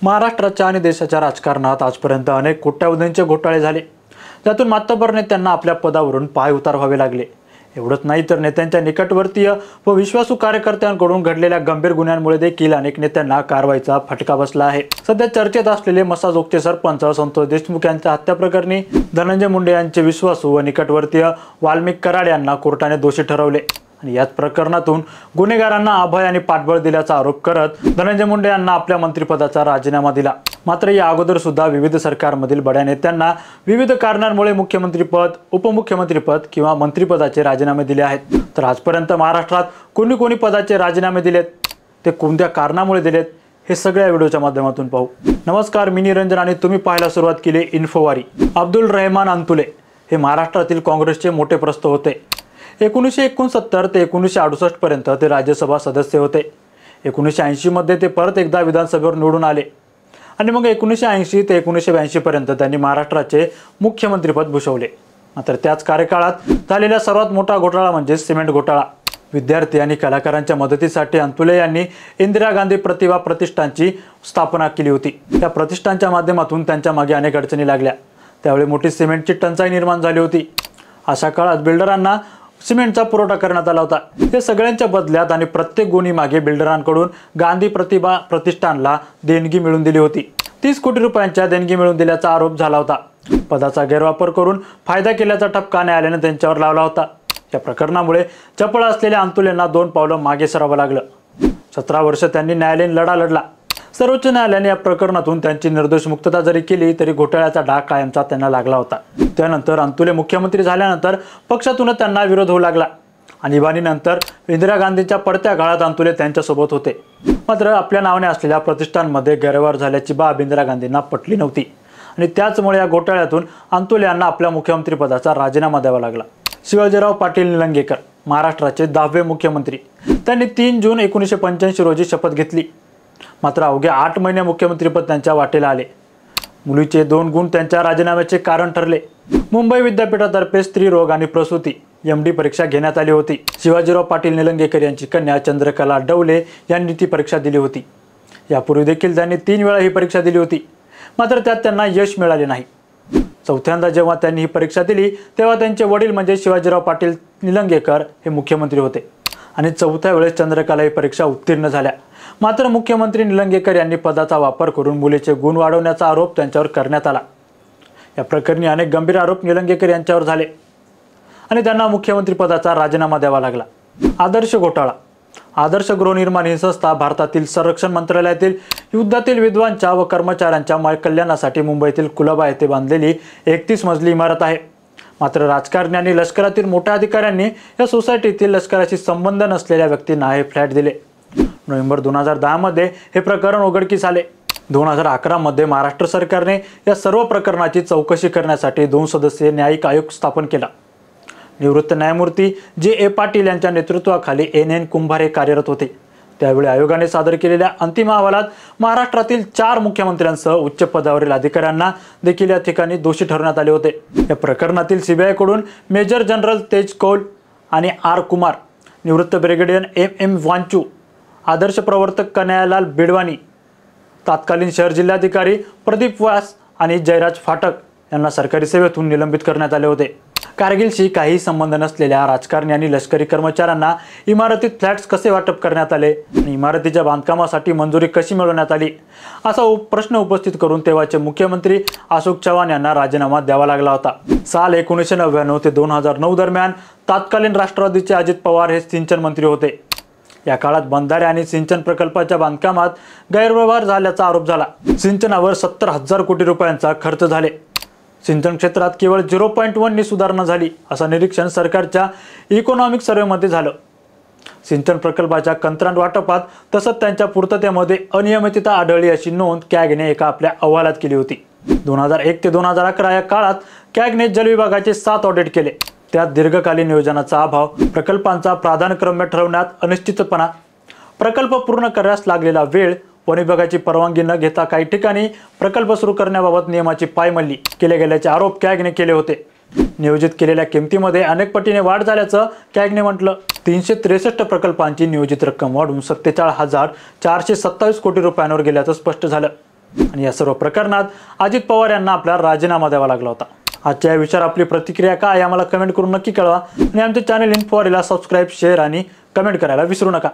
महाराष्ट्राच्या आणि देशाच्या राजकारणात आजपर्यंत अनेक कोट्यावधींचे घोटाळे झाले, त्यातून मातब्बर नेत्यांना आपल्या पदावरून पायउतार व्हावे लागले। एवढंच नाही तर नेत्यांच्या निकटवर्तीय व विश्वासू कार्यकर्त्यांकडून घडलेल्या गंभीर गुन्ह्यांमुळे देखील अनेक नेत्यांना कारवाईचा फटका बसला आहे। सध्या चर्चेत असलेले मसाजोगचे सरपंच संतोष देशमुख यांच्या हत्या प्रकरणी धनंजय मुंडे यांचे विश्वासू व निकटवर्तीय वाल्मिक कराड यांना कोर्टाने दोषी ठरवले आणि याच प्रकरणातून गुन्हेगारांना अभय आणि पाठबळ दिल्याचा आरोप करत धनंजय मुंडे यांना आपल्या मंत्रिपदाचा राजीनामा दिला। मात्र या अगोदर सुद्धा विविध सरकारमधील बड्या नेत्यांना विविध कारणांमुळे मुख्यमंत्रीपद, उपमुख्यमंत्रीपद किंवा मंत्रिपदाचे राजीनामे दिले आहेत। तर आजपर्यंत महाराष्ट्रात कोणी पदाचे राजीनामे दिलेत, ते कोणत्या कारणामुळे दिलेत, हे सगळ्या व्हिडिओच्या माध्यमातून पाहू। नमस्कार, मी निरंजन आणि तुम्ही पाहायला सुरुवात केली इन्फोवारी। अब्दुल रहमान अंतुले हे महाराष्ट्रातील काँग्रेसचे मोठे प्रस्थ होते। 1969 ते 1968 पर्यंत ते राज्यसभा सदस्य होते। 1980 मध्ये ते परत एकदा विधानसभेवर निवडून आले आणि मग 1980 ते 1982 पर्यंत त्यांनी महाराष्ट्राचे मुख्यमंत्रीपद भूषवले। मात्र त्याच कार्यकाळात झालेला सर्वात मोठा घोटाळा म्हणजे सिमेंट घोटाळा। विद्यार्थी आणि कलाकारांच्या मदतीसाठी अंतुले यांनी इंदिरा गांधी प्रतिभा प्रतिष्ठानची स्थापना केली होती। त्या प्रतिष्ठानच्या माध्यमातून त्यांच्या मागे अनेक अडचणी लागल्या। त्यावेळी मोठी सिमेंटची टंचाई निर्माण झाली होती। अशा काळात बिल्डरांना सिमेंटचा पुरवठा करण्यात आला होता। हे सगळ्यांच्या बदल्यात आणि प्रत्येक गुन्ही मागे बिल्डरांकडून गांधी प्रतिभा प्रतिष्ठानला देणगी मिळवून दिली होती। 30 कोटी रुपयांच्या देणगी मिळवून दिल्याचा आरोप झाला होता। पदाचा गैरवापर करून फायदा केल्याचा ठपका न्यायालयाने त्यांच्यावर लावला होता। या प्रकरणामुळे चपळ असलेल्या अंतुलेंना 2 पावलं मागे सरावं लागलं। 17 वर्ष त्यांनी न्यायालयीन लढा लढला। सर्वोच्च न्यायालयाने या प्रकरणातून त्यांची निर्दोष मुक्तता जरी केली तरी घोटाळ्याचा डाग कायमचा त्यांना लागला होता। त्यानंतर अंतुले मुख्यमंत्री झाल्यानंतर पक्षातूनच त्यांना विरोध होऊ लागला। आणीबाणीनंतर इंदिरा गांधींच्या पडत्या काळात अंतुले त्यांच्यासोबत होते। मात्र आपल्या नावाने असलेल्या प्रतिष्ठानमध्ये गैरव्यवहार झाल्याची बाब इंदिरा गांधींना पटली नव्हती आणि त्याचमुळे या घोटाळ्यातून अंतुले यांना आपल्या मुख्यमंत्रीपदाचा राजीनामा द्यावा लागला। शिवाजीराव पाटील निलंगेकर महाराष्ट्राचे 10वे मुख्यमंत्री, त्यांनी 3 जून 1985 रोजी शपथ घेतली। मात्र अवघे 8 महिने मुख्यमंत्रीपद त्यांच्या वाटेला आले। मुलीचे 2 गुण त्यांच्या राजीनाम्याचे कारण ठरले। मुंबई विद्यापीठातर्फे स्त्री रोग आणि प्रसूती MD परीक्षा घेण्यात आली होती। शिवाजीराव पाटील निलंगेकर यांची कन्या चंद्रकला डवले यांनी ती परीक्षा दिली होती। यापूर्वी देखील त्यांनी 3 वेळा ही परीक्षा दिली होती, मात्र त्यात त्यांना यश मिळाले नाही। चौथ्यांदा जेव्हा त्यांनी ही परीक्षा दिली तेव्हा त्यांचे वडील म्हणजे शिवाजीराव पाटील निलंगेकर हे मुख्यमंत्री होते आणि चौथ्या वेळेस चंद्रकला ही परीक्षा उत्तीर्ण झाल्या। मात्र मुख्यमंत्री निलंगेकर यांनी पदाचा वापर करून मुलीचे गुण वाढवण्याचा आरोप त्यांच्यावर करण्यात आला। या प्रकरणी अनेक गंभीर आरोप निलंगेकर यांच्यावर झाले आणि त्यांना मुख्यमंत्रीपदाचा राजीनामा द्यावा लागला। आदर्श घोटाळा। आदर्श गृहनिर्माण ही संस्था भारतातील संरक्षण मंत्रालयातील युद्धातील विद्वांच्या व कर्मचाऱ्यांच्या कल्याणासाठी मुंबईतील कुलाबा येथे बांधलेली 31 मजली इमारत आहे। मात्र राजकारणी आणि लष्करातील मोठ्या अधिकाऱ्यांनी या सोसायटीतील लष्कराशी संबंध नसलेल्या व्यक्तींना हे फ्लॅट दिले। नोव्हेंबर 2010 मध्ये हे प्रकरण उघडकीस आले। 2011 मध्ये महाराष्ट्र सरकारने या सर्व प्रकरणाची चौकशी करण्यासाठी 2 सदस्यीय न्यायिक आयोग स्थापन केला। निवृत्त न्यायमूर्ती J.A. पाटील यांच्या नेतृत्वाखाली N.N. कुंभारे कार्यरत होते। त्यावेळी आयोगाने सादर केलेल्या अंतिम अहवालात महाराष्ट्रातील 4 मुख्यमंत्र्यांसह उच्च पदावरील अधिकाऱ्यांना देखील या ठिकाणी दोषी ठरवण्यात आले होते। या प्रकरणातील CBI कडून मेजर जनरल तेज कौल आणि R. कुमार, निवृत्त ब्रिगेडियर M.M. वांचू, आदर्श प्रवर्तक कन्हैयालाल बिडवानी, तत्कालीन शहर जिल्हाधिकारी प्रदीप व्यास आणि जयराज फाटक यांना सरकारी सेवेतून निलंबित करण्यात आले होते। कारगिलशी काही संबंध नसलेल्या राजकारणी आणि लष्करी कर्मचाऱ्यांना इमारतीत फ्लॅट्स कसे वाटप करण्यात आले आणि इमारतीच्या बांधकामासाठी मंजुरी कशी मिळवण्यात आली, असा प्रश्न उपस्थित करून तेव्हाचे मुख्यमंत्री अशोक चव्हाण यांना राजीनामा द्यावा लागला होता। साल 1999 ते 2009 दरम्यान तत्कालीन राष्ट्रवादीचे अजित पवार हे सिंचन मंत्री होते। या काळात बंधारे आणि सिंचन प्रकल्पाच्या बांधकामात गैरव्यवहार झाल्याचा आरोप झाला। सिंचनावर 70,000 कोटी रुपयांचा खर्च झाले। सिंचन क्षेत्रात केवळ 0.1 नी सुधारणा झाली, असं निरीक्षण सरकारच्या इकॉनॉमिक सर्व्हेमध्ये झालं। सिंचन प्रकल्पाच्या कंत्राट वाटपात तसंच त्यांच्या पूर्ततेमध्ये अनियमितता आढळली अशी नोंद कॅगने एका आपल्या अहवालात केली होती। 2001 ते 2011 या काळात कॅगने जल विभागाचे 7 ऑडिट केले। त्यात दीर्घकालीन योजनाचा अभाव, प्रकल्पांचा प्राधान्यक्रम ठरवण्यात अनिश्चितपणा, प्रकल्प पूर्ण करण्यास लागलेला वेळ, वन विभागाची परवानगी न घेता काही ठिकाणी प्रकल्प सुरू करण्याबाबत नियमाची पायमल्ली केले गेल्याचे आरोप कॅगने केले होते। नियोजित केलेल्या किमतीमध्ये अनेक पटीने वाढ झाल्याचं कॅगने म्हटलं। 363 प्रकल्पांची नियोजित रक्कम वाढून 47,427 कोटी रुपयांवर गेल्याचं स्पष्ट झालं। आणि या सर्व प्रकरणात अजित पवार यांना आपला राजीनामा द्यावा लागला होता। आजच्या या विषयावर आपली प्रतिक्रिया काय आम्हाला कमेंट करून नक्की कळवा आणि आमच्या चॅनल इन्फॉरीला सबस्क्राईब, शेअर आणि कमेंट करायला विसरू नका।